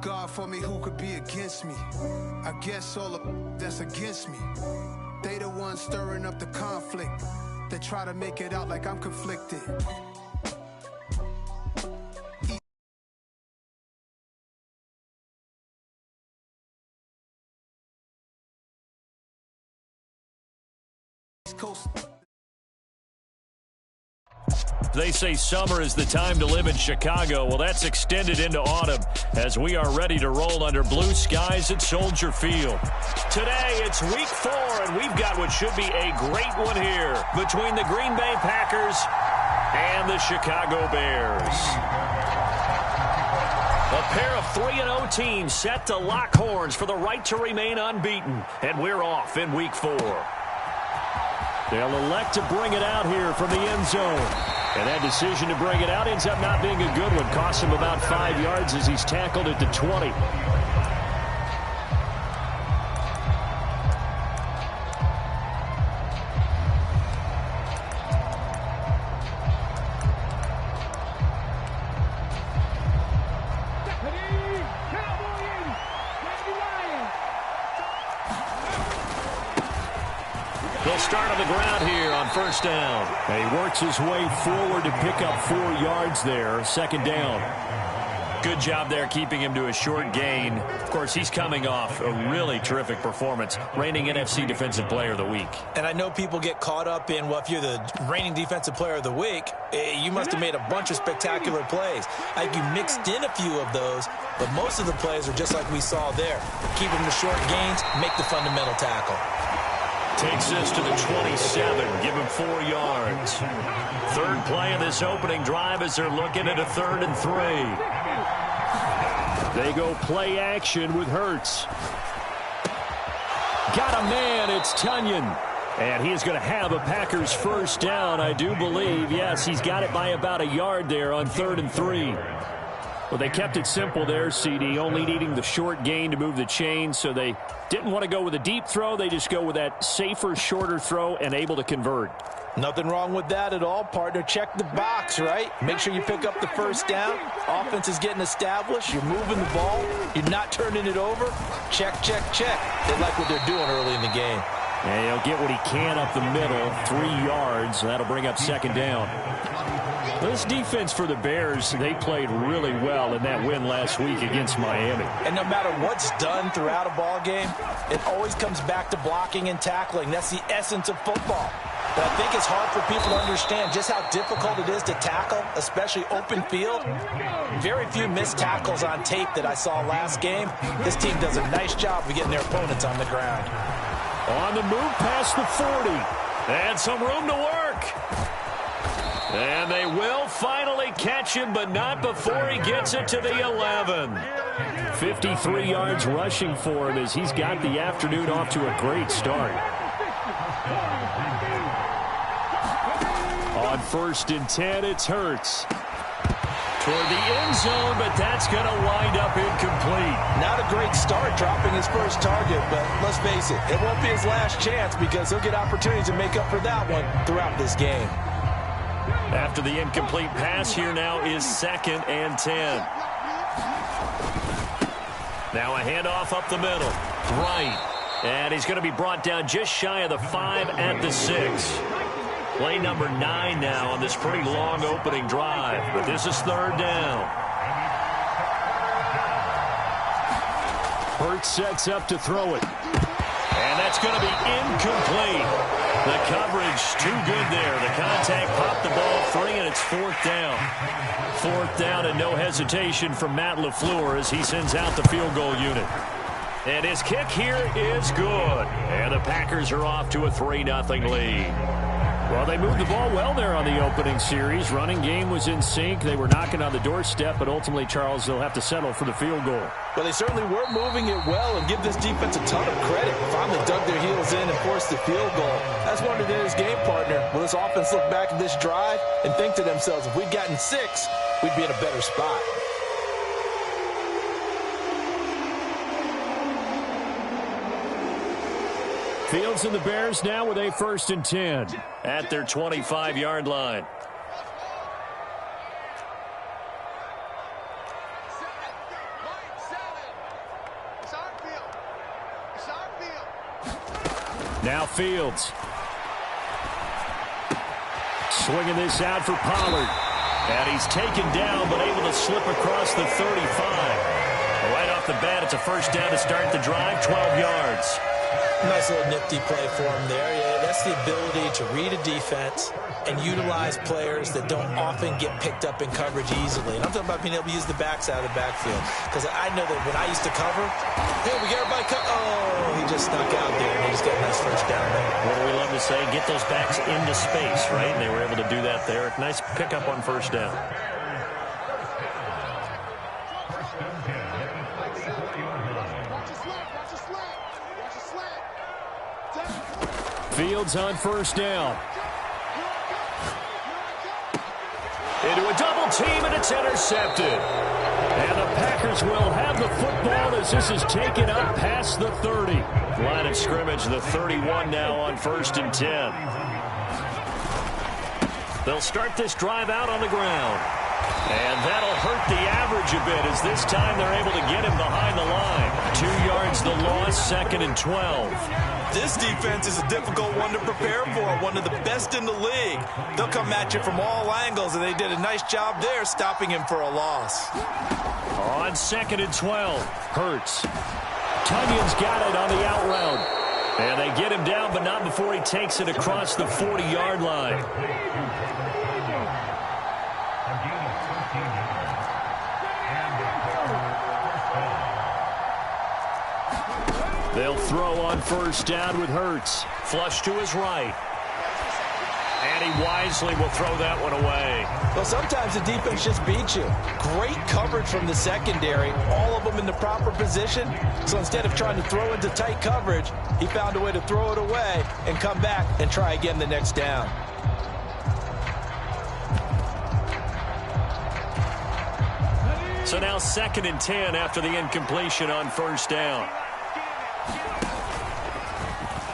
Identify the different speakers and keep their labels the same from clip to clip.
Speaker 1: God for me, who could be against me? I guess all the that's against me. They the ones stirring up the conflict. They try to make it out like I'm conflicted. East Coast.
Speaker 2: They say summer is the time to live in Chicago. Well, that's extended into autumn as we are ready to roll under blue skies at Soldier Field. Today, it's week 4, and we've got what should be a great one here between the Green Bay Packers and the Chicago Bears. A pair of 3-0 teams set to lock horns for the right to remain unbeaten, and we're off in week 4. They'll elect to bring it out here from the end zone. And that decision to bring it out ends up not being a good one. Costs him about 5 yards as he's tackled at the 20. They'll start on the ground here on first down. And he works his way forward to pick up 4 yards there. Second down. Good job there keeping him to a short gain. Of course, he's coming off a really terrific performance. Reigning NFC Defensive Player of the Week.
Speaker 3: And I know people get caught up in, well, if you're the reigning Defensive Player of the Week, you must have made a bunch of spectacular plays. I think you mixed in a few of those, but most of the plays are just like we saw there. Keep them to short gains, make the fundamental tackle.
Speaker 2: Takes this to the 27. Give him 4 yards. Third play of this opening drive as they're looking at a 3rd and 3. They go play action with Hurts. Got a man. It's Tunyon. And he is going to have a Packers first down, I do believe. Yes, he's got it by about a yard there on 3rd and 3. Well, they kept it simple there, CD, only needing the short gain to move the chain, so they didn't want to go with a deep throw. They just go with that safer, shorter throw and able to convert.
Speaker 3: Nothing wrong with that at all, partner. Check the box, right? Make sure you pick up the first down. Offense is getting established. You're moving the ball. You're not turning it over. Check, check, check. They like what they're doing early in the game.
Speaker 2: And he'll get what he can up the middle, 3 yards. That'll bring up second down. This defense for the Bears, they played really well in that win last week against Miami.
Speaker 3: And no matter what's done throughout a ball game, it always comes back to blocking and tackling. That's the essence of football. But I think it's hard for people to understand just how difficult it is to tackle, especially open field. Very few missed tackles on tape that I saw last game. This team does a nice job of getting their opponents on the ground.
Speaker 2: On the move past the 40. And some room to work. And they will finally catch him, but not before he gets it to the 11. 53 yards rushing for him as he's got the afternoon off to a great start. On 1st and 10, it's Hurts. Toward the end zone, but that's going to wind up incomplete.
Speaker 3: Not a great start dropping his first target, but let's face it, it won't be his last chance because he'll get opportunities to make up for that one throughout this game.
Speaker 2: After the incomplete pass, here now is 2nd and 10. Now a handoff up the middle. Right. And he's going to be brought down just shy of the 5 at the 6. Play number 9 now on this pretty long opening drive. But this is 3rd down. Hurts sets up to throw it. And that's going to be incomplete. The coverage too good there. The contact popped the ball free, and it's 4th down. 4th down and no hesitation from Matt LaFleur as he sends out the field goal unit. And his kick here is good. And the Packers are off to a 3-0 lead. Well, they moved the ball well there on the opening series. Running game was in sync. They were knocking on the doorstep, but ultimately, Charles, they'll have to settle for the field goal.
Speaker 3: Well, they certainly were moving it well, and give this defense a ton of credit. Finally dug their heels in and forced the field goal. That's one of his game partner. Will this offense look back at this drive and think to themselves, if we'd gotten 6, we'd be in a better spot.
Speaker 2: Fields and the Bears now with a 1st and 10 at their 25-yard line. Now Fields. Swinging this out for Pollard. And he's taken down, but able to slip across the 35. Right off the bat, it's a first down to start the drive, 12 yards.
Speaker 3: Nice little nifty play for him there. Yeah, that's the ability to read a defense and utilize players that don't often get picked up in coverage easily. And I'm talking about being able to use the backside of the backfield. Because I know that when I used to cover, hey, we got everybody cut. Oh, he just snuck out there, and he just got a nice first down there.
Speaker 2: What do we love to say? Get those backs into space, right? And they were able to do that there. Nice pickup on first down. Fields on first down. Into a double team, and it's intercepted. And the Packers will have the football as this is taken up past the 30. Line of scrimmage, the 31 now on 1st and 10. They'll start this drive out on the ground. And that'll hurt the average a bit as this time they're able to get him behind the line. 2 yards the loss, 2nd and 12.
Speaker 3: This defense is a difficult one to prepare for, one of the best in the league. They'll come at you from all angles, and they did a nice job there stopping him for a loss.
Speaker 2: On 2nd and 12, Hurts. Tunyon's got it on the out route. And they get him down, but not before he takes it across the 40-yard line. They'll throw on first down with Hurts. Flush to his right. And he wisely will throw that one away.
Speaker 3: Well, sometimes the defense just beats you. Great coverage from the secondary. All of them in the proper position. So instead of trying to throw into tight coverage, he found a way to throw it away and come back and try again the next down.
Speaker 2: So now 2nd and 10 after the incompletion on first down.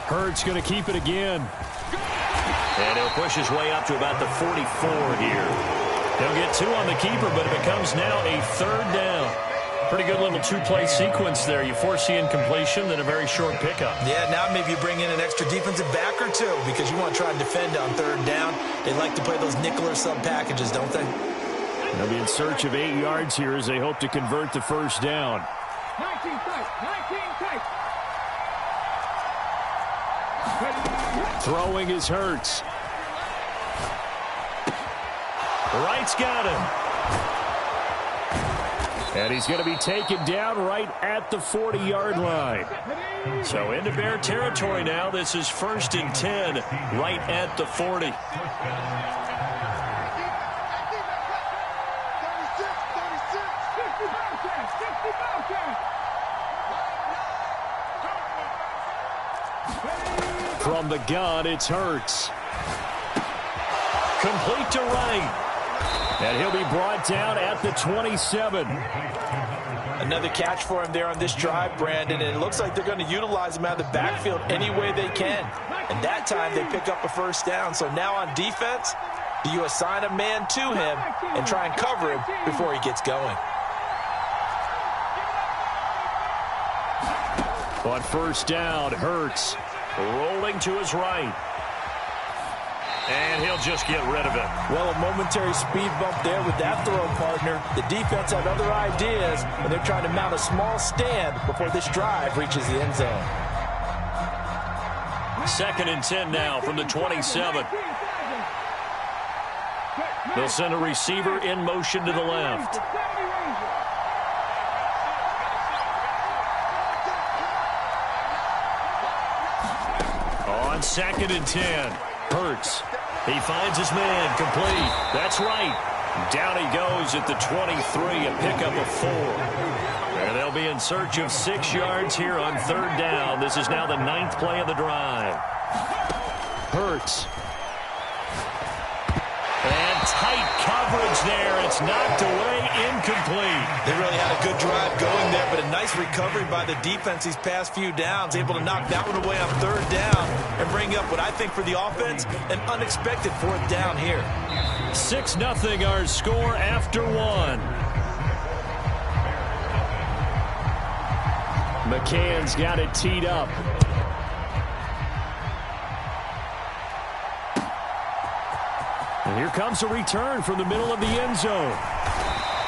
Speaker 2: Hurts going to keep it again. And he'll push his way up to about the 44 here. He'll get 2 on the keeper, but it becomes now a 3rd down. Pretty good little 2-play sequence there. You force the incompletion, then a very short pickup.
Speaker 3: Yeah, now maybe you bring in an extra defensive back or 2 because you want to try and defend on 3rd down. They like to play those nickel or sub packages, don't they?
Speaker 2: They'll be in search of 8 yards here as they hope to convert the first down.
Speaker 4: 19 tight.
Speaker 2: Throwing is Hurts. Wright's got him. And he's going to be taken down right at the 40-yard line. So into Bear territory now. This is 1st and 10 right at the 40. From the gun, it's Hurts. Complete to Wright. And he'll be brought down at the 27.
Speaker 3: Another catch for him there on this drive, Brandon, and it looks like they're going to utilize him out of the backfield any way they can. And that time they pick up a first down. So now on defense, do you assign a man to him and try and cover him before he gets going?
Speaker 2: On first down, Hurts rolling to his right. And he'll just get rid of it.
Speaker 3: Well, a momentary speed bump there with that throw, partner. The defense had other ideas, and they're trying to mount a small stand before this drive reaches the end zone.
Speaker 2: 2nd and 10 now from the 27. They'll send a receiver in motion to the left. On 2nd and 10, Hurts. He finds his man, complete. That's right. Down he goes at the 23, a pickup of 4. And they'll be in search of 6 yards here on 3rd down. This is now the 9th play of the drive. Hurts. And tight coverage there. It's knocked away, incomplete.
Speaker 3: They really had a good drive going there, but a nice recovery by the defense these past few downs, able to knock that one away on 3rd down and bring up what I think for the offense, an unexpected 4th down here.
Speaker 2: 6-0 our score after 1. McCann's got it teed up. And here comes a return from the middle of the end zone.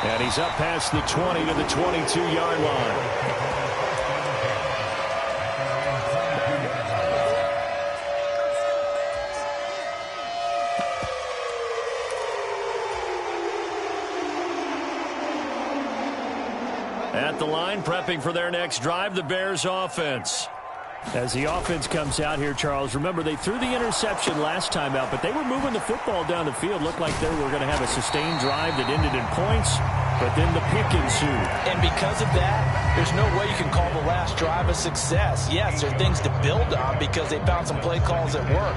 Speaker 2: And he's up past the 20 to the 22-yard line. At the line, prepping for their next drive, the Bears offense. As the offense comes out here, Charles, remember they threw the interception last time out, but they were moving the football down the field. Looked like they were going to have a sustained drive that ended in points, but then the pick ensued.
Speaker 3: And because of that, there's no way you can call the last drive a success. Yes, there are things to build on because they found some play calls that work.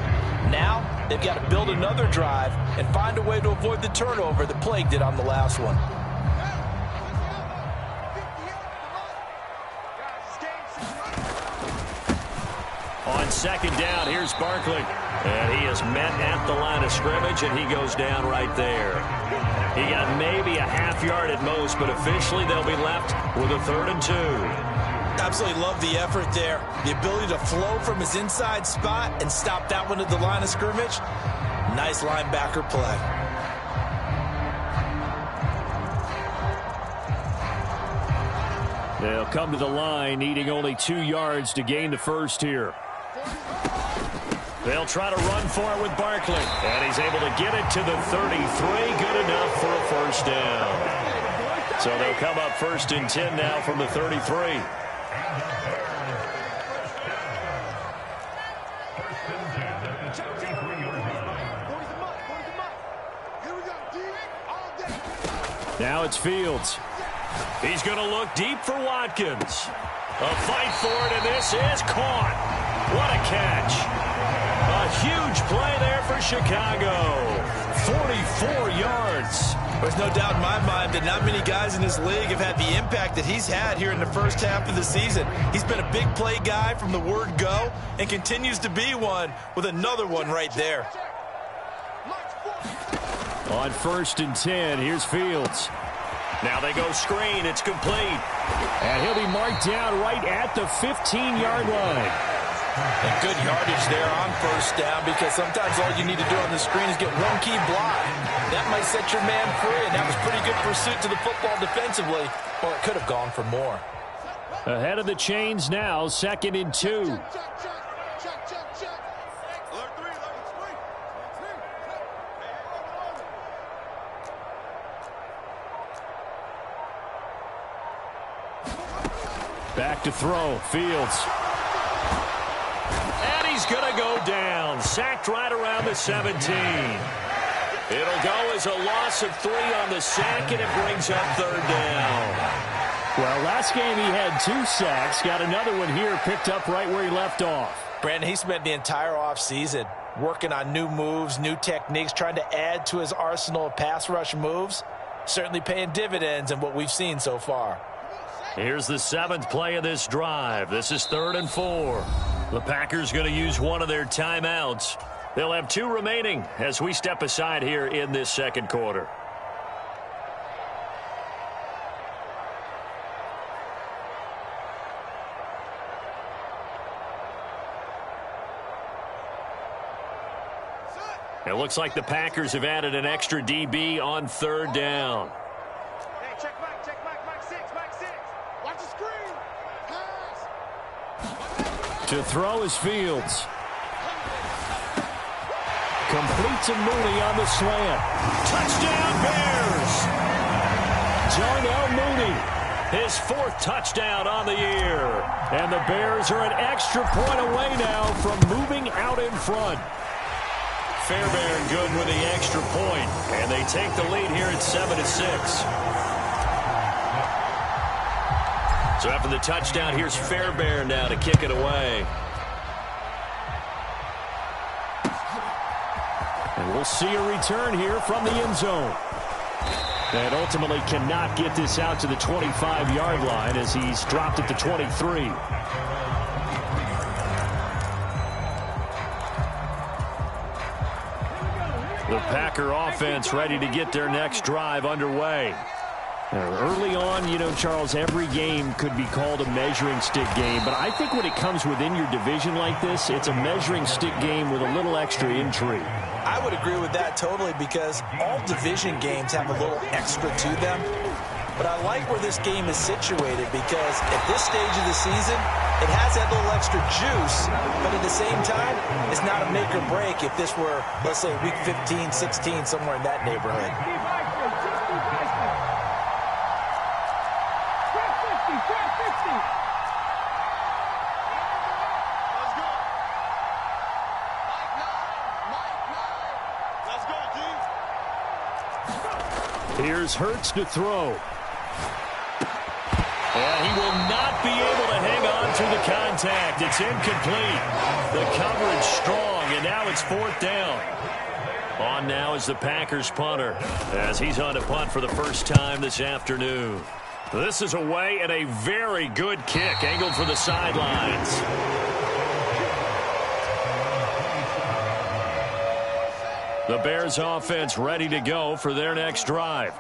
Speaker 3: Now, they've got to build another drive and find a way to avoid the turnover that plagued it on the last one.
Speaker 2: On second down, here's Barkley. And he is met at the line of scrimmage, and he goes down right there. He got maybe a half yard at most, but officially they'll be left with a 3rd and 2.
Speaker 3: Absolutely love the effort there. The ability to flow from his inside spot and stop that one at the line of scrimmage. Nice linebacker play.
Speaker 2: They'll come to the line, needing only 2 yards to gain the first here. They'll try to run for it with Barkley. And he's able to get it to the 33. Good enough for a first down. So they'll come up 1st and 10 now from the 33. Now it's Fields. He's going to look deep for Watkins. A fight for it, and this is caught. What a catch. A huge play there for Chicago. 44 yards.
Speaker 3: There's no doubt in my mind that not many guys in this league have had the impact that he's had here in the first half of the season. He's been a big play guy from the word go and continues to be one with another one right there.
Speaker 2: On 1st and 10, here's Fields. Now they go screen. It's complete. And he'll be marked down right at the 15-yard line.
Speaker 3: And good yardage there on 1st down because sometimes all you need to do on the screen is get one key block. That might set your man free, and that was pretty good pursuit to the football defensively, or it could have gone for more.
Speaker 2: Ahead of the chains now, 2nd and 2. Back to throw, Fields. And he's going to go down. Sacked right around the 17. It'll go as a loss of 3 on the sack, and it brings up 3rd down. Well, last game he had 2 sacks. Got another one here, picked up right where he left off.
Speaker 3: Brandon, he spent the entire offseason working on new moves, new techniques, trying to add to his arsenal of pass rush moves. Certainly paying dividends in what we've seen so far.
Speaker 2: Here's the 7th play of this drive. This is 3rd and 4. The Packers going to use one of their timeouts. They'll have 2 remaining as we step aside here in this 2nd quarter. It looks like the Packers have added an extra DB on 3rd down. To throw is Fields. Complete to Mooney on the slant. Touchdown Bears! Darnell Mooney, his 4th touchdown on the year. And the Bears are an extra point away now from moving out in front. Fairbairn good with the extra point. And they take the lead here at 7-6. So after the touchdown, here's Fairbairn now to kick it away. And we'll see a return here from the end zone. And ultimately cannot get this out to the 25-yard line as he's dropped at the 23. The Packer offense ready to get their next drive underway. Early on, you know, Charles, every game could be called a measuring stick game. But I think when it comes within your division like this, it's a measuring stick game with a little extra intrigue.
Speaker 3: I would agree with that totally because all division games have a little extra to them. But I like where this game is situated because at this stage of the season, it has that little extra juice, but at the same time, it's not a make or break if this were, let's say, week 15, 16, somewhere in that neighborhood.
Speaker 2: Here's Hurts to throw. And he will not be able to hang on through the contact. It's incomplete. The coverage strong, and now it's 4th down. On now is the Packers punter as he's on to punt for the first time this afternoon. This is away and a very good kick angled for the sidelines. The Bears offense ready to go for their next drive.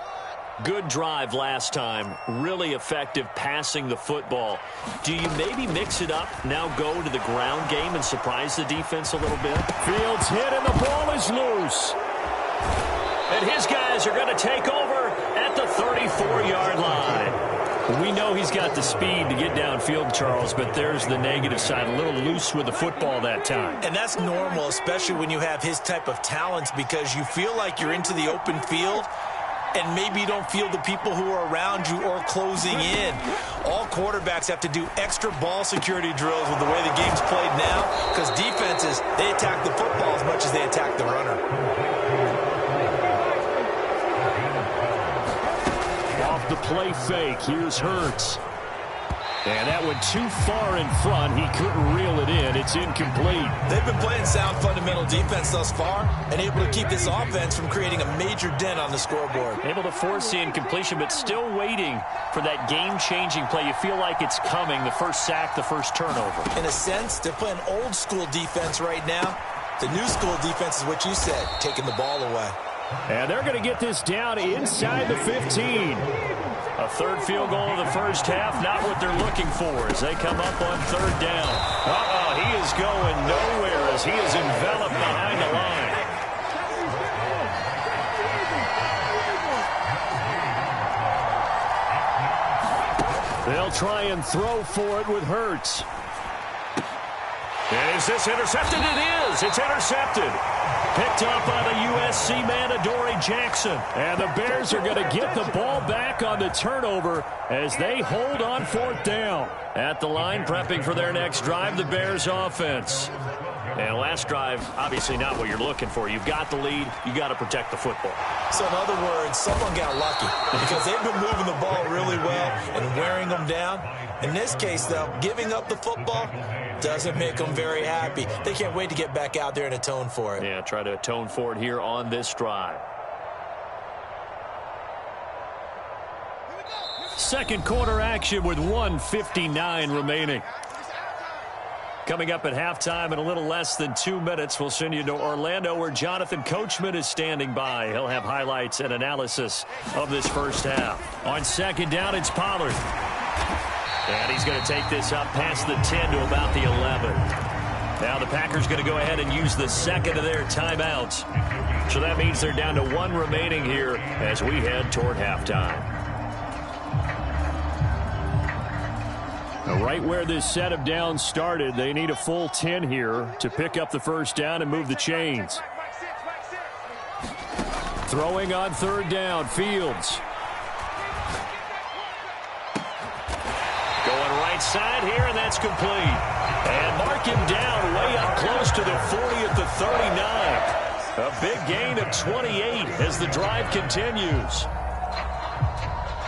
Speaker 2: Good drive last time. Really effective passing the football. Do you maybe mix it up, now go to the ground game and surprise the defense a little bit? Fields hit and the ball is loose. And his guys are going to take over at the 34-yard line. We know he's got the speed to get downfield, Charles, but there's the negative side. A little loose with the football that time.
Speaker 3: And that's normal, especially when you have his type of talents, because you feel like you're into the open field and maybe you don't feel the people who are around you or closing in. All quarterbacks have to do extra ball security drills with the way the game's played now because defenses, they attack the football as much as they attack the runner.
Speaker 2: Off the play fake, here's Hurts. And that went too far in front. He couldn't reel it in. It's incomplete.
Speaker 3: They've been playing sound fundamental defense thus far and able to keep this offense from creating a major dent on the scoreboard.
Speaker 2: Able to force the incompletion, but still waiting for that game-changing play. You feel like it's coming, the first sack, the first turnover.
Speaker 3: In a sense, they're playing old-school defense right now. The new-school defense is what you said, taking the ball away.
Speaker 2: And they're going to get this down inside the 15. A third field goal of the first half, not what they're looking for as they come up on 3rd down. He is going nowhere as he is enveloped behind the line. They'll try and throw for it with Hurts. And is this intercepted? It is. It's intercepted. Picked up by the USC man, Adoree Jackson. And the Bears are going to get the ball back on the turnover as they hold on 4th down. At the line, prepping for their next drive, the Bears offense. And last drive, obviously not what you're looking for. You've got the lead. You got to protect the football.
Speaker 3: So in other words, someone got lucky because they've been moving the ball really well and wearing them down. In this case, though, giving up the football doesn't make them very happy. They can't wait to get back out there and atone for it.
Speaker 2: Yeah, try to atone for it here on this drive. Second quarter action with 1:59 remaining. Coming up at halftime in a little less than 2 minutes, we'll send you to Orlando where Jonathan Coachman is standing by. He'll have highlights and analysis of this first half. On 2nd down, it's Pollard. And he's going to take this up past the 10 to about the 11. Now the Packers going to go ahead and use the second of their timeouts. So that means they're down to 1 remaining here as we head toward halftime. Now, right where this set of downs started, they need a full 10 here to pick up the first down and move the chains. Throwing on 3rd down, Fields. Going right side here, and that's complete. And mark him down way up close to the 40 at the 39. A big gain of 28 as the drive continues.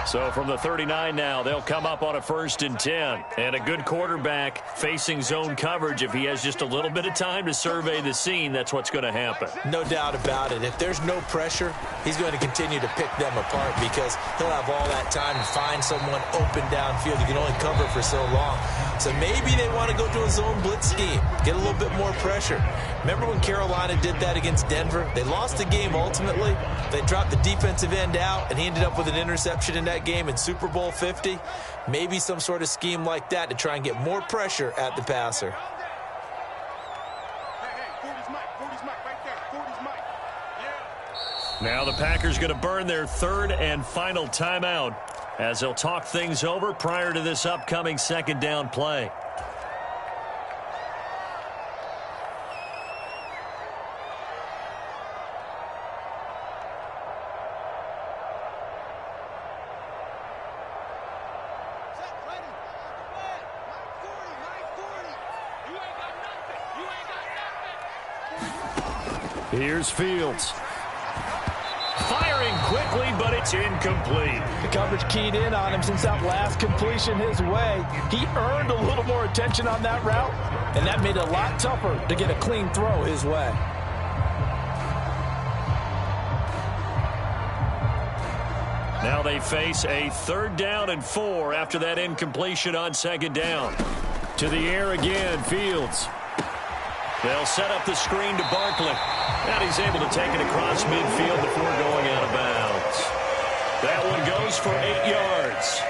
Speaker 2: So from the 39 now, they'll come up on a 1st and 10. And a good quarterback facing zone coverage. If he has just a little bit of time to survey the scene, that's what's going to happen.
Speaker 3: No doubt about it. If there's no pressure, he's going to continue to pick them apart because he'll have all that time to find someone open downfield. You can only cover for so long. So maybe they want to go to a zone blitz scheme, get a little bit more pressure. Remember when Carolina did that against Denver? They lost the game ultimately. They dropped the defensive end out, and he ended up with an interception in that game in Super Bowl 50. Maybe some sort of scheme like that to try and get more pressure at the passer.
Speaker 2: Now the Packers going to burn their third and final timeout as they'll talk things over prior to this upcoming second down play. Here's Fields. Firing quickly, but it's incomplete.
Speaker 3: The coverage keyed in on him since that last completion his way. He earned a little more attention on that route, and that made it a lot tougher to get a clean throw his way.
Speaker 2: Now they face a 3rd down and 4 after that incompletion on 2nd down. To the air again, Fields. They'll set up the screen to Barkley. And he's able to take it across midfield before going out of bounds. That one goes for 8 yards.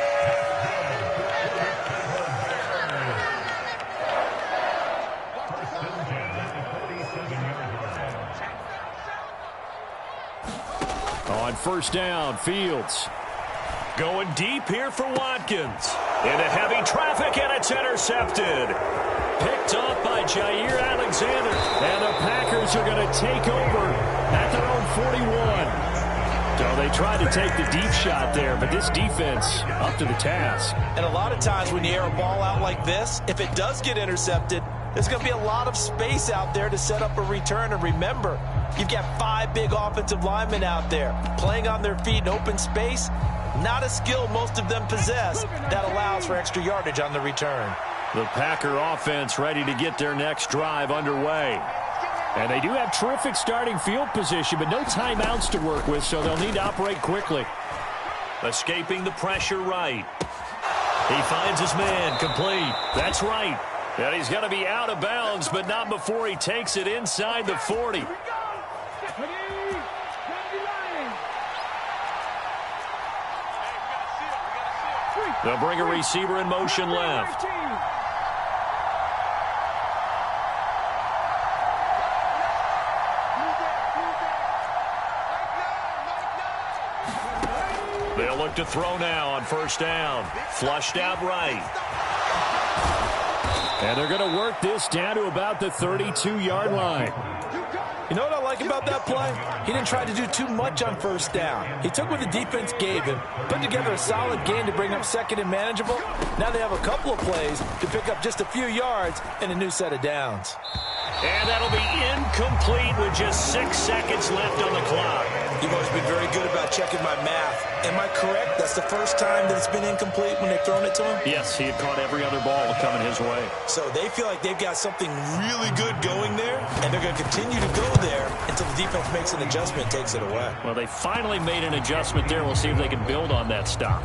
Speaker 2: On 1st down, Fields. Going deep here for Watkins. Into heavy traffic, and it's intercepted. Picked off by Jair Alexander. And the Packers are going to take over at their own 41. So they tried to take the deep shot there, but this defense up to the task.
Speaker 3: And a lot of times when you air a ball out like this, if it does get intercepted, there's going to be a lot of space out there to set up a return. And remember, you've got 5 big offensive linemen out there playing on their feet in open space. Not a skill most of them possess that allows for extra yardage on the return.
Speaker 2: The Packer offense ready to get their next drive underway. And they do have terrific starting field position, but no timeouts to work with, so they'll need to operate quickly. Escaping the pressure right. He finds his man complete. That's right. And he's going to be out of bounds, but not before he takes it inside the 40. They'll bring a receiver in motion left. They'll look to throw now on 1st down. Flushed out right. And they're going to work this down to about the 32-yard line.
Speaker 3: You know what I like about that play? He didn't try to do too much on 1st down. He took what the defense gave him, put together a solid game to bring up 2nd and manageable. Now they have a couple of plays to pick up just a few yards and a new set of downs.
Speaker 2: And that'll be incomplete with just 6 seconds left on the clock.
Speaker 3: You've always been very good about checking my math. Am I correct? That's the first time that it's been incomplete when they've thrown it to him?
Speaker 2: Yes, he had caught every other ball coming his way.
Speaker 3: So they feel like they've got something really good going there, and they're going to continue to go there until the defense makes an adjustment and takes it away.
Speaker 2: Well, they finally made an adjustment there. We'll see if they can build on that stop.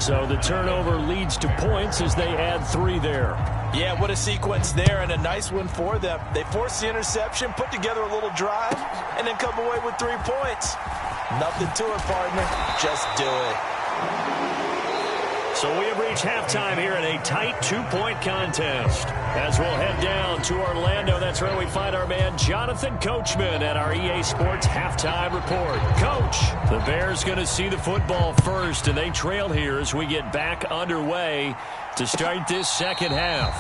Speaker 2: So the turnover leads to points as they add 3 there.
Speaker 3: Yeah, what a sequence there, and a nice one for them. They force the interception, put together a little drive, and then come away with 3 points. Nothing to it, partner. Just do it.
Speaker 2: So we have reached halftime here in a tight 2-point contest. As we'll head down to Orlando, that's where we find our man Jonathan Coachman at our EA Sports Halftime Report. Coach, the Bears going to see the football first, and they trail here as we get back underway to start this second half.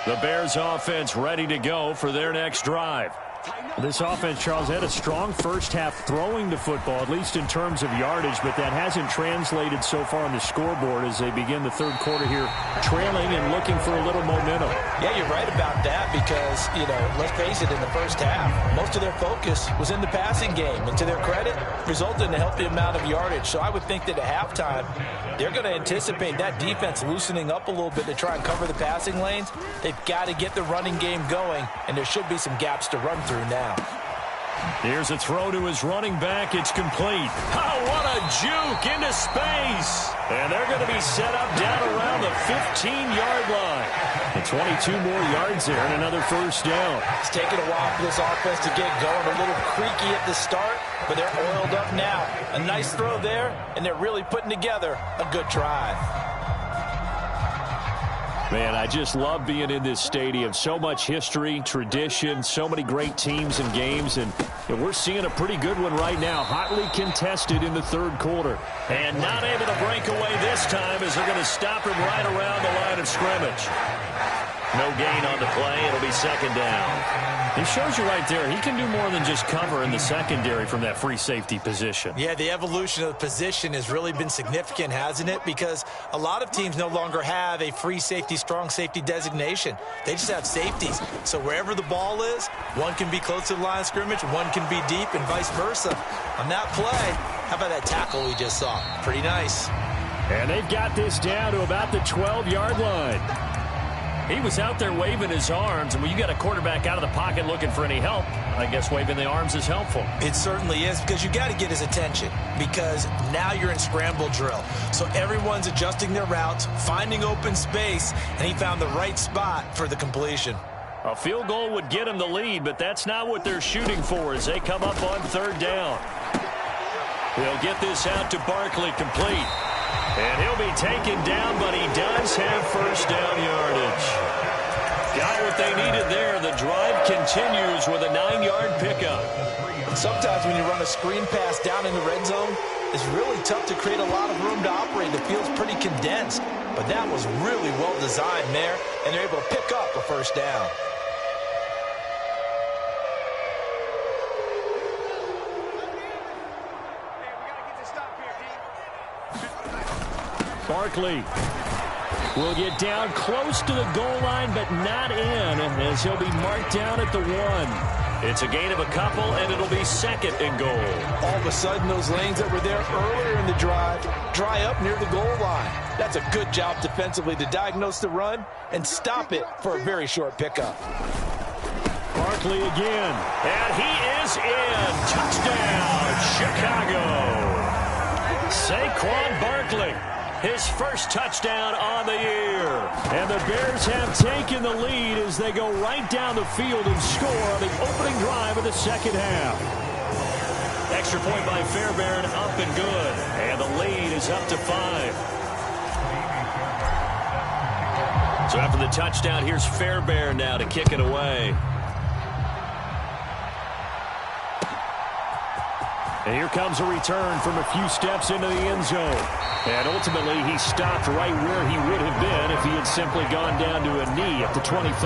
Speaker 2: The Bears offense ready to go for their next drive. This offense, Charles, had a strong first half throwing the football, at least in terms of yardage, but that hasn't translated so far on the scoreboard as they begin the 3rd quarter here, trailing and looking for a little momentum.
Speaker 3: Yeah, you're right about that because, let's face it, in the first half, most of their focus was in the passing game, and to their credit, resulted in a healthy amount of yardage. So I would think that at halftime, they're going to anticipate that defense loosening up a little bit to try and cover the passing lanes. They've got to get the running game going, and there should be some gaps to run through now.
Speaker 2: Here's a throw to his running back. It's complete. Oh, what a juke into space. And they're going to be set up down around the 15-yard line. And 22 more yards there and another first down.
Speaker 3: It's taken a while for this offense to get going. A little creaky at the start, but they're oiled up now. A nice throw there, and they're really putting together a good drive.
Speaker 2: Man, I just love being in this stadium. So much history, tradition, so many great teams and games, and we're seeing a pretty good one right now. Hotly contested in the third quarter. And not able to break away this time as they're going to stop him right around the line of scrimmage. No gain on the play. It'll be second down. It shows you right there, he can do more than just cover in the secondary from that free safety position.
Speaker 3: Yeah, the evolution of the position has really been significant, hasn't it? Because a lot of teams no longer have a free safety, strong safety designation. They just have safeties. So wherever the ball is, one can be close to the line of scrimmage, one can be deep, and vice versa. On that play, how about that tackle we just saw? Pretty nice.
Speaker 2: And they've got this down to about the 12-yard line. He was out there waving his arms, and when you got a quarterback out of the pocket looking for any help, I guess waving the arms is helpful.
Speaker 3: It certainly is, because you got to get his attention, because now you're in scramble drill. So everyone's adjusting their routes, finding open space, and he found the right spot for the completion.
Speaker 2: A field goal would get him the lead, but that's not what they're shooting for as they come up on third down. They'll get this out to Barkley, complete. And he'll be taken down, but he does have first down yardage. Got what they needed there. The drive continues with a 9-yard pickup.
Speaker 3: Sometimes when you run a screen pass down in the red zone, it's really tough to create a lot of room to operate. The field's pretty condensed, but that was really well designed there, and they're able to pick up a first down.
Speaker 2: Barkley will get down close to the goal line, but not in, as he'll be marked down at the 1. It's a gain of a couple, and it'll be second and goal.
Speaker 3: All of a sudden, those lanes that were there earlier in the drive dry up near the goal line. That's a good job defensively to diagnose the run and stop it for a very short pickup.
Speaker 2: Barkley again, and he is in. Touchdown, Chicago. Saquon Barkley. His first touchdown on the year. And the Bears have taken the lead as they go right down the field and score on the opening drive of the second half. Extra point by Fairbairn, up and good. And the lead is up to 5. So after the touchdown, here's Fairbairn now to kick it away. And here comes a return from a few steps into the end zone. And ultimately, he stopped right where he would have been if he had simply gone down to a knee at the 25.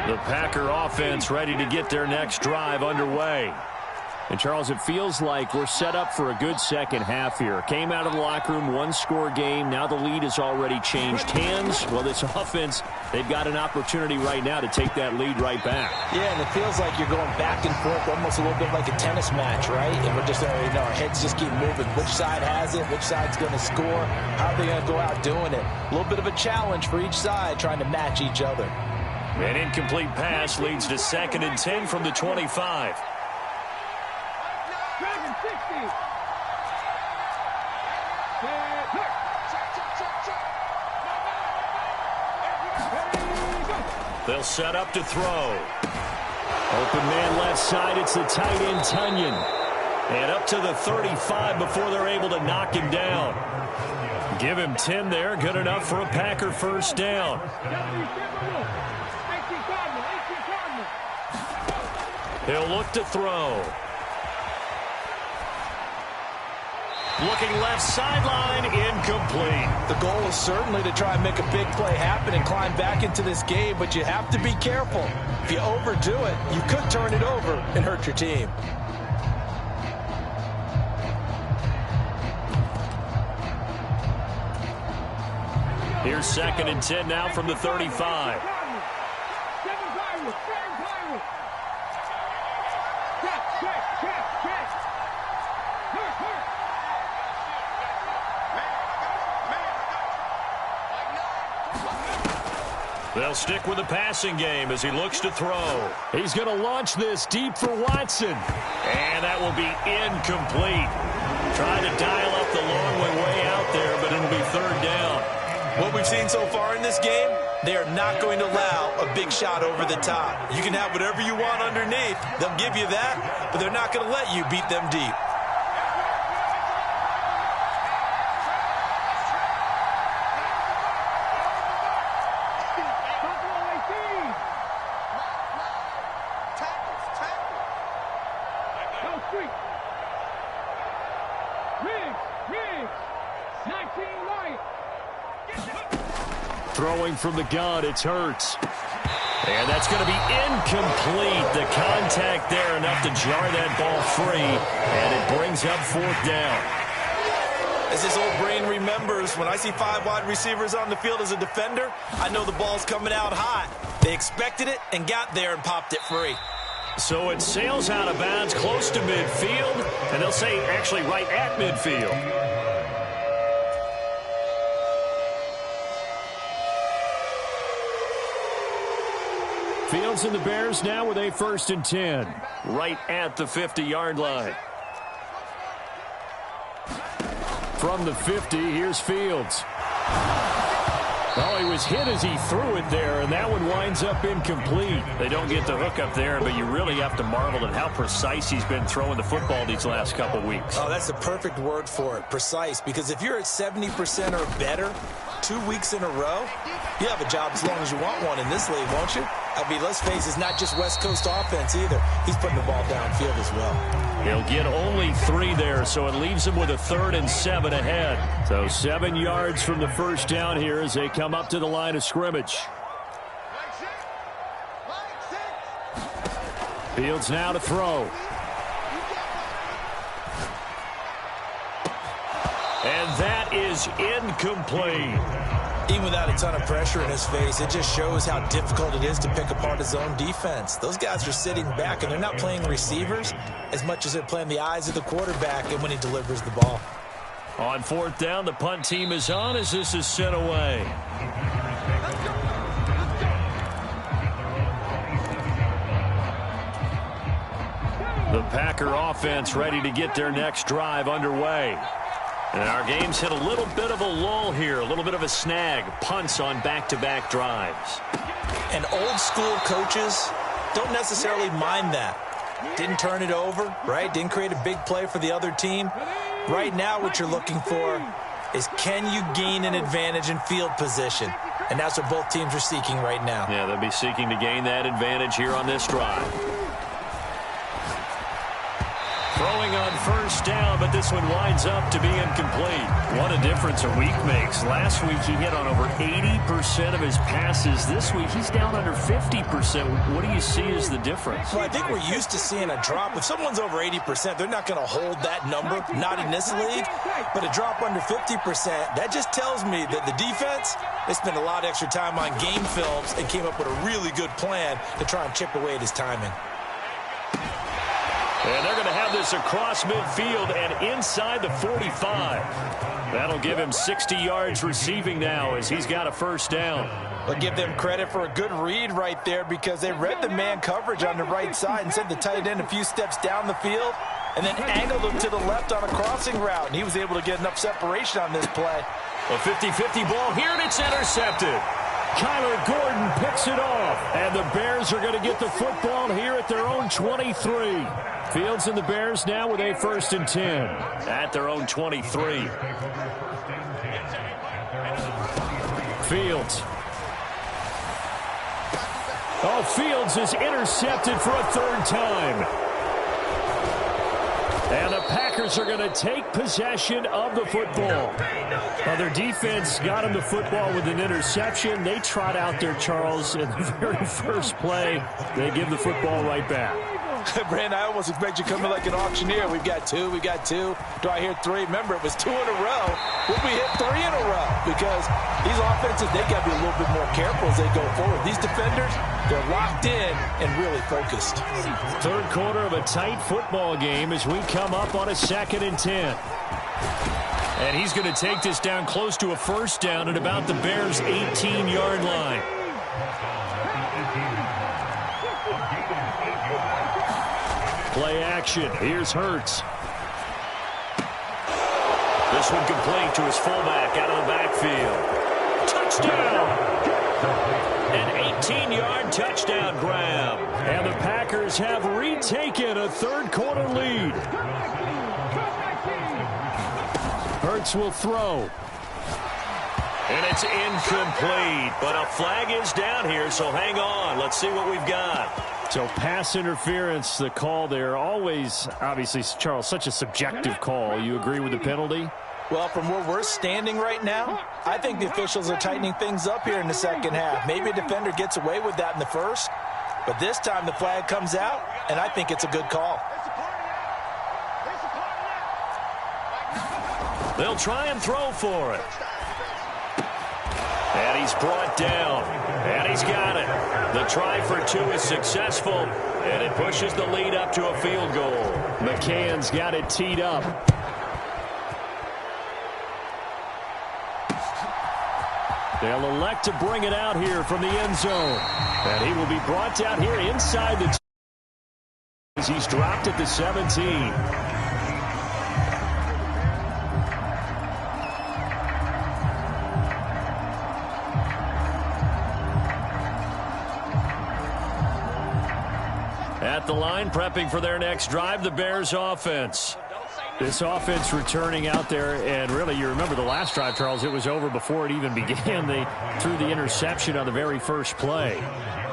Speaker 2: The Packer offense ready to get their next drive underway. And, Charles, it feels like we're set up for a good second half here. Came out of the locker room, one-score game. Now the lead has already changed hands. Well, this offense, they've got an opportunity right now to take that lead right back.
Speaker 3: Yeah, and it feels like you're going back and forth, almost a little bit like a tennis match, right? And we're just, our heads just keep moving. Which side has it? Which side's going to score? How are they going to go out doing it? A little bit of a challenge for each side, trying to match each other.
Speaker 2: An incomplete pass leads to 2nd and 10 from the 25. They'll set up to throw. Open man left side. It's the tight end, Tunyon. And up to the 35 before they're able to knock him down. Give him 10 there. Good enough for a Packer first down. He'll look to throw. Looking left sideline, incomplete.
Speaker 3: The goal is certainly to try and make a big play happen and climb back into this game, but you have to be careful. If you overdo it, you could turn it over and hurt your team.
Speaker 2: Here's 2nd and 10 now from the 35. They'll stick with the passing game as he looks to throw. He's going to launch this deep for Watson. And that will be incomplete. Trying to dial up the long way out there, but it'll be third down.
Speaker 3: What we've seen so far in this game, they are not going to allow a big shot over the top. You can have whatever you want underneath. They'll give you that, but they're not going to let you beat them deep.
Speaker 2: Throwing from the gun, it's Hurts. And that's going to be incomplete. The contact there enough to jar that ball free, and it brings up fourth down.
Speaker 3: As his old brain remembers, when I see 5 wide receivers on the field as a defender, I know the ball's coming out hot. They expected it and got there and popped it free.
Speaker 2: So it sails out of bounds close to midfield, and they'll say actually right at midfield. Fields and the Bears now with a 1st and 10. Right at the 50-yard line. From the 50, here's Fields. Oh, he was hit as he threw it there, and that one winds up incomplete. They don't get the hook up there, but you really have to marvel at how precise he's been throwing the football these last couple weeks.
Speaker 3: Oh, that's the perfect word for it, precise, because if you're at 70% or better 2 weeks in a row, you have a job as long as you want one in this league, won't you? I mean, let's face it, it's not just West Coast offense either. He's putting the ball downfield as well.
Speaker 2: He'll get only 3 there, so it leaves him with a 3rd and 7 ahead. So 7 yards from the first down here as they come up to the line of scrimmage. Fields now to throw. And that is incomplete.
Speaker 3: Even without a ton of pressure in his face, it just shows how difficult it is to pick apart his own defense. Those guys are sitting back, and they're not playing receivers as much as they're playing the eyes of the quarterback and when he delivers the ball.
Speaker 2: On 4th down, the punt team is on as this is sent away. The Packer offense ready to get their next drive underway. And our game's hit a little bit of a lull here, a little bit of a snag. Punts on back-to-back drives.
Speaker 3: And old-school coaches don't necessarily mind that. Didn't turn it over, right? Didn't create a big play for the other team. Right now what you're looking for is can you gain an advantage in field position? And that's what both teams are seeking right now.
Speaker 2: Yeah, they'll be seeking to gain that advantage here on this drive. Throwing on 1st down, but this one winds up to be incomplete. What a difference a week makes. Last week he hit on over 80% of his passes. This week he's down under 50%. What do you see as the difference?
Speaker 3: Well, I think we're used to seeing a drop. If someone's over 80%, they're not going to hold that number, not in this league. But a drop under 50%, that just tells me that the defense, they spent a lot of extra time on game films and came up with a really good plan to try and chip away at his timing.
Speaker 2: And they're going to have this across midfield and inside the 45. That'll give him 60 yards receiving now as he's got a 1st down.
Speaker 3: I'll give them credit for a good read right there because they read the man coverage on the right side and sent the tight end a few steps down the field and then angled him to the left on a crossing route. And he was able to get enough separation on this play.
Speaker 2: A 50-50 ball here, and it's intercepted. Kyler Gordon picks it off, and the Bears are going to get the football here at their own 23. Fields and the Bears now with a 1st and 10 at their own 23. Fields. Oh, Fields is intercepted for a 3rd time. And the Packers are going to take possession of the football. Well, their defense got them the football with an interception. They trot out there, Charles, in the very first play. They give the football right back.
Speaker 3: Brandon, I almost expect you to come in like an auctioneer. We've got 2, we got 2. Do I hear 3? Remember, it was 2 in a row. Will we hit 3 in a row? Because these offenses, they got to be a little bit more careful as they go forward. These defenders, they're locked in and really focused.
Speaker 2: 3rd quarter of a tight football game as we come up on a 2nd and 10. And he's going to take this down close to a 1st down at about the Bears' 18-yard line. Play action. Here's Hurts. This one complete to his fullback out of the backfield. Touchdown! An 18-yard touchdown grab. And the Packers have retaken a third-quarter lead. Hurts will throw. And it's incomplete. But a flag is down here, so hang on. Let's see what we've got. So pass interference, the call there. Always, obviously, Charles, such a subjective call. You agree with the penalty?
Speaker 3: Well, from where we're standing right now, I think the officials are tightening things up here in the second half. Maybe a defender gets away with that in the first, but this time the flag comes out, and I think it's a good call.
Speaker 2: They'll try and throw for it. And he's brought down. And he's got it. The try for two is successful, and it pushes the lead up to a field goal. McCann's got it teed up. They'll elect to bring it out here from the end zone. And he will be brought down here inside the as he's dropped at the 17. At the line, prepping for their next drive, the Bears offense. This offense returning out there, and really, you remember the last drive, Charles, it was over before it even began. They threw the interception on the very first play.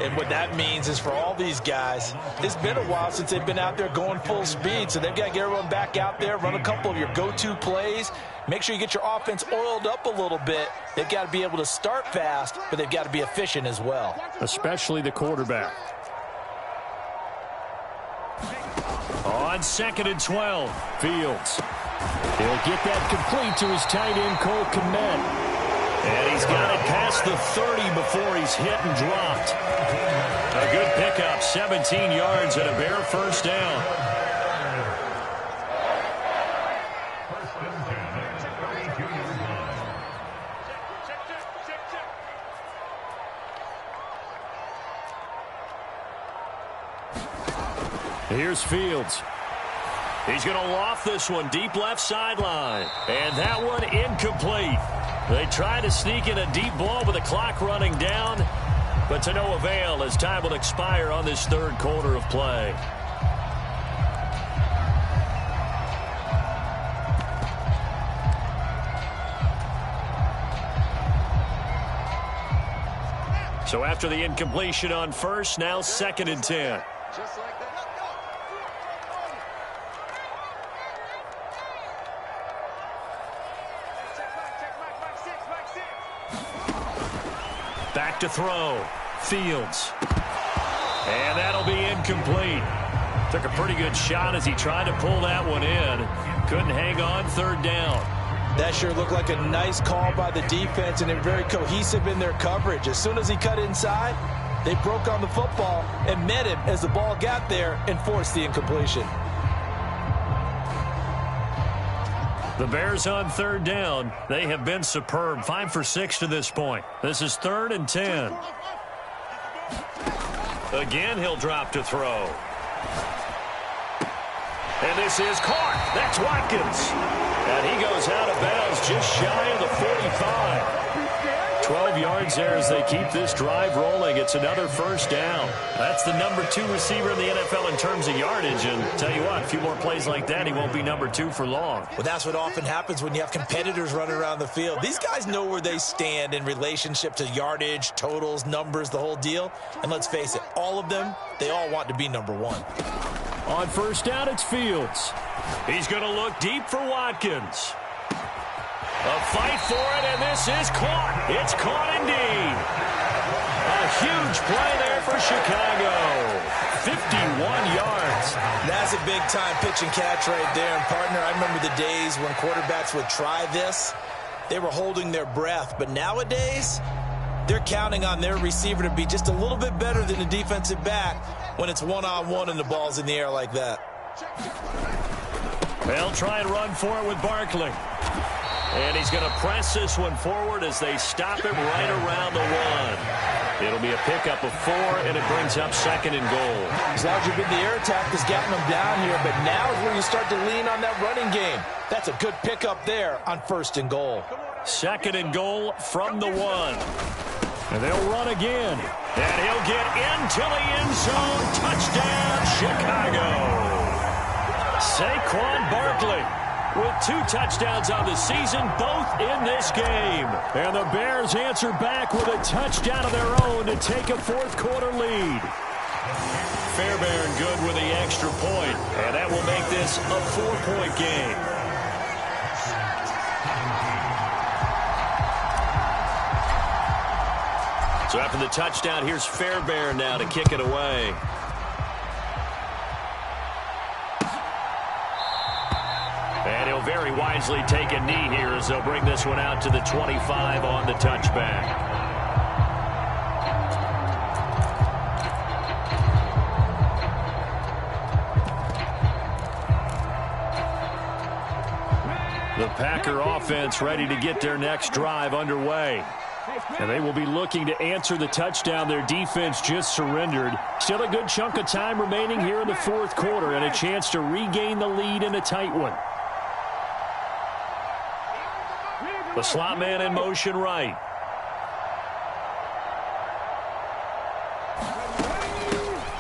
Speaker 3: And what that means is for all these guys, it's been a while since they've been out there going full speed, so they've got to get everyone back out there, run a couple of your go-to plays, make sure you get your offense oiled up a little bit. They've got to be able to start fast, but they've got to be efficient as well.
Speaker 2: Especially the quarterback. On 2nd and 12, Fields. He'll get that complete to his tight end, Cole Kmet. And he's got it past the 30 before he's hit and dropped. A good pickup, 17 yards and a Bear first down. Here's Fields. He's going to loft this one deep left sideline. And that one incomplete. They try to sneak in a deep ball with the clock running down, but to no avail as time will expire on this third quarter of play. So after the incompletion on first, now 2nd and 10.
Speaker 4: Just like that.
Speaker 2: Back to throw. Fields. And that'll be incomplete. Took a pretty good shot as he tried to pull that one in. Couldn't hang on, 3rd down.
Speaker 3: That sure looked like a nice call by the defense, and they're very cohesive in their coverage. As soon as he cut inside, they broke on the football and met him as the ball got there and forced the incompletion.
Speaker 2: The Bears on 3rd down. They have been superb. 5 for 6 to this point. This is 3rd and 10. Again, he'll drop to throw. And this is caught. That's Watkins. And he goes out of bounds just shy of the 45. 12 yards there as they keep this drive rolling. It's another first down. That's the number 2 receiver in the NFL in terms of yardage. And tell you what, a few more plays like that, he won't be number 2 for long.
Speaker 3: Well, that's what often happens when you have competitors running around the field. These guys know where they stand in relationship to yardage, totals, numbers, the whole deal. And let's face it, all of them, they all want to be number 1.
Speaker 2: On first down, it's Fields. He's going to look deep for Watkins. A fight for it, and this is caught. It's caught indeed. A huge play there for Chicago. 51 yards.
Speaker 3: That's a big-time pitch and catch right there. And, partner, I remember the days when quarterbacks would try this. They were holding their breath. But nowadays, they're counting on their receiver to be just a little bit better than the defensive back when it's one-on-one and the ball's in the air like that.
Speaker 2: They'll try and run for it with Barkley. And he's going to press this one forward as they stop him right around the 1. It'll be a pickup of 4, and it brings up 2nd and goal.
Speaker 3: As long as you've been the air attack that's getting them down here, but now is where you start to lean on that running game. That's a good pickup there on 1st and goal.
Speaker 2: 2nd and goal from the 1. And they'll run again. And he'll get into the end zone. Touchdown, Chicago. Saquon Barkley with 2 touchdowns on the season, both in this game. And the Bears answer back with a touchdown of their own to take a 4th quarter lead. Fairbairn good with the extra point, and that will make this a 4-point game. So after the touchdown, here's Fairbairn now to kick it away. And he'll very wisely take a knee here as they'll bring this one out to the 25 on the touchback. The Packer offense ready to get their next drive underway. And they will be looking to answer the touchdown their defense just surrendered. Still a good chunk of time remaining here in the 4th quarter and a chance to regain the lead in a tight one. The slot man in motion right.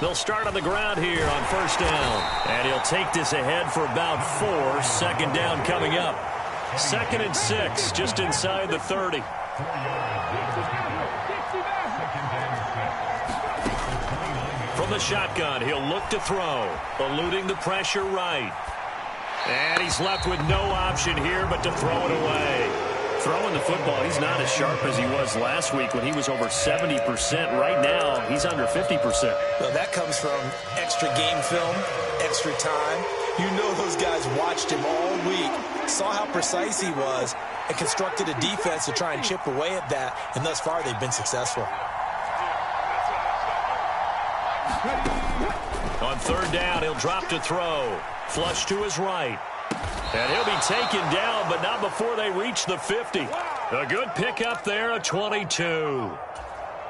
Speaker 2: They'll start on the ground here on 1st down. And he'll take this ahead for about 4. 2nd down coming up. 2nd and 6, just inside the 30. From the shotgun, he'll look to throw. Eluding the pressure right. And he's left with no option here but to throw it away. Throwing the football, he's not as sharp as he was last week when he was over 70%. Right now, he's under 50%.
Speaker 3: Well, that comes from extra game film, extra time. You know those guys watched him all week, saw how precise he was, and constructed a defense to try and chip away at that, and thus far they've been successful.
Speaker 2: On 3rd down, he'll drop to throw. Flush to his right. And he'll be taken down, but not before they reach the 50. A good pickup there, a 22.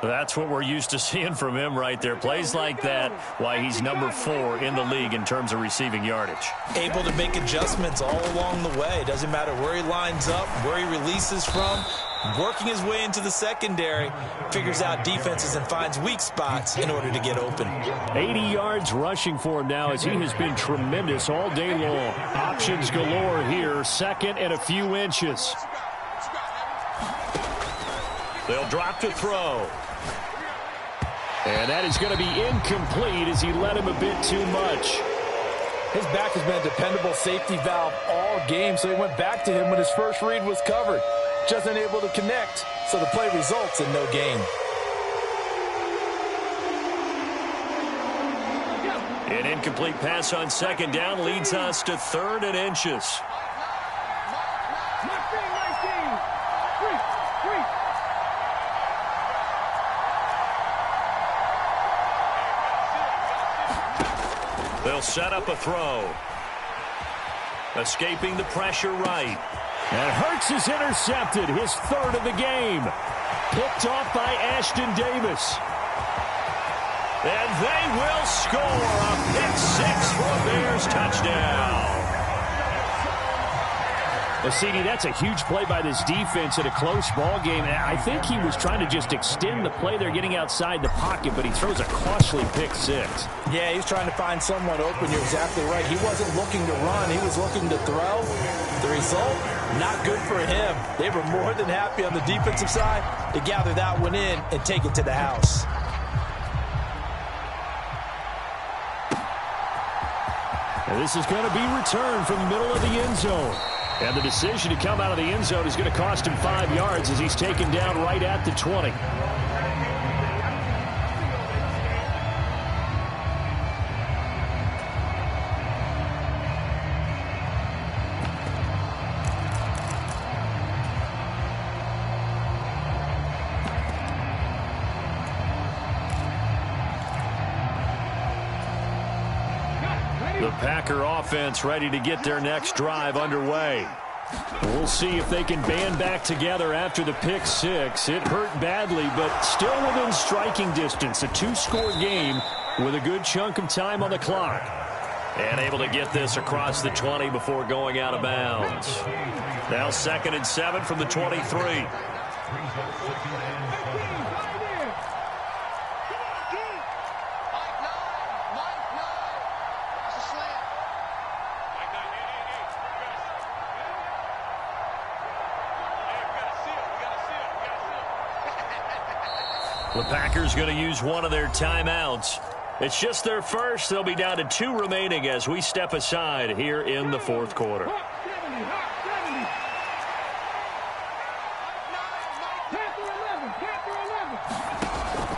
Speaker 2: That's what we're used to seeing from him right there. Plays like that, why he's number 4 in the league in terms of receiving yardage.
Speaker 3: Able to make adjustments all along the way. Doesn't matter where he lines up, where he releases from. Working his way into the secondary, figures out defenses and finds weak spots in order to get open.
Speaker 2: 80 yards rushing for him now as he has been tremendous all day long. Options galore here, 2nd and a few inches. They'll drop to throw. And that is going to be incomplete as he led him a bit too much.
Speaker 3: His back has been a dependable safety valve all game, so he went back to him when his first read was covered. Just unable to connect, so the play results in no gain.
Speaker 2: An incomplete pass on 2nd down leads us to 3rd and inches. They'll set up a throw. Escaping the pressure right. And Hurts is intercepted, his 3rd of the game. Picked off by Ashton Davis. And they will score a pick-6 for a Bears touchdown. Well, CD, that's a huge play by this defense in a close ball game. I think he was trying to just extend the play. They're getting outside the pocket, but he throws a costly pick-6.
Speaker 3: Yeah, he's trying to find someone open. You're exactly right. He wasn't looking to run. He was looking to throw. The result, not good for him. They were more than happy on the defensive side to gather that one in and take it to the house.
Speaker 2: And this is going to be returned from the middle of the end zone. And the decision to come out of the end zone is going to cost him 5 yards as he's taken down right at the 20. The Packer offense ready to get their next drive underway. We'll see if they can band back together after the pick six. It hurt badly, but still within striking distance. A two-score game with a good chunk of time on the clock. And able to get this across the 20 before going out of bounds. Now 2nd and 7 from the 23. The Packers going to use one of their timeouts. It's just their first. They'll be down to 2 remaining as we step aside here in the 4th quarter.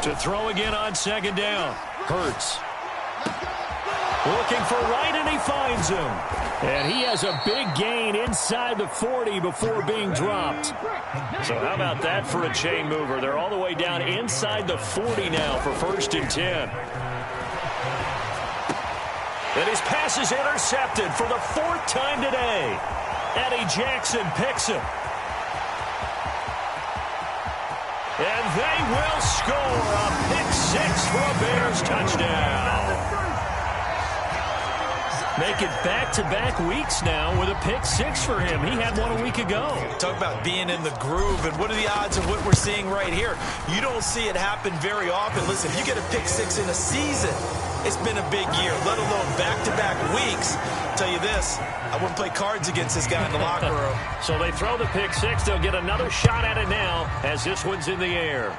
Speaker 2: To throw again on 2nd down. Hurts. Looking for right, and he finds him. And he has a big gain inside the 40 before being dropped. So how about that for a chain mover? They're all the way down inside the 40 now for 1st and 10. And his pass is intercepted for the 4th time today. Eddie Jackson picks him. And they will score a pick six for a Bears touchdown. Make it back-to-back weeks now with a pick six for him. He had one a week ago.
Speaker 3: Talk about being in the groove, and what are the odds of what we're seeing right here? You don't see it happen very often. Listen, if you get a pick six in a season, it's been a big year, let alone back-to-back weeks. I'll tell you this, I wouldn't play cards against this guy in the locker room.
Speaker 2: So they throw the pick six. They'll get another shot at it now as this one's in the air.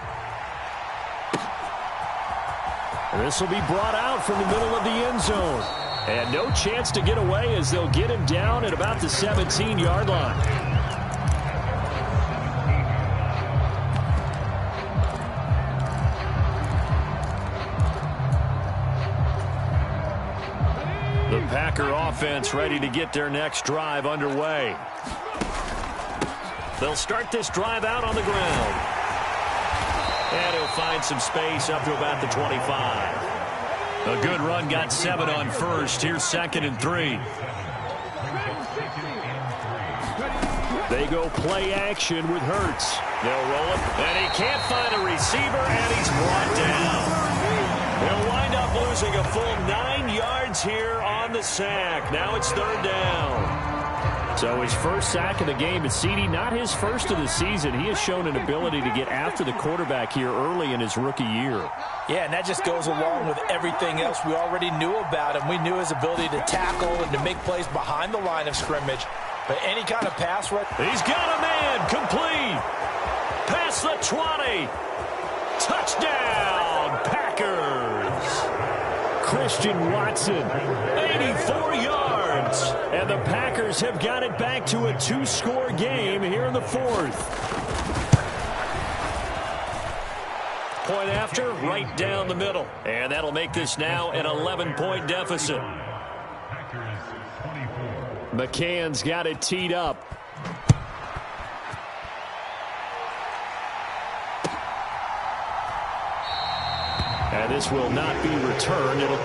Speaker 2: This will be brought out from the middle of the end zone. And no chance to get away as they'll get him down at about the 17-yard line. The Packer offense ready to get their next drive underway. They'll start this drive out on the ground. And he'll find some space up to about the 25. A good run, got 7 on first. Here's 2nd and 3. They go play action with Hurts. They'll roll it, and he can't find a receiver, and he's brought down. He'll wind up losing a full 9 yards here on the sack. Now it's 3rd down. So his first sack of the game, but CD, not his first of the season. He has shown an ability to get after the quarterback here early in his rookie year.
Speaker 3: Yeah, and that just goes along with everything else we already knew about him. We knew his ability to tackle and to make plays behind the line of scrimmage. But any kind of pass rush.
Speaker 2: He's got a man, complete. Past the 20. Touchdown, Packers. Christian Watson, 84 yards. And the Packers have got it back to a 2-score game here in the 4th. Point after, right down the middle. And that'll make this now an 11-point deficit. McCann's got it teed up. And this will not be returned. It'll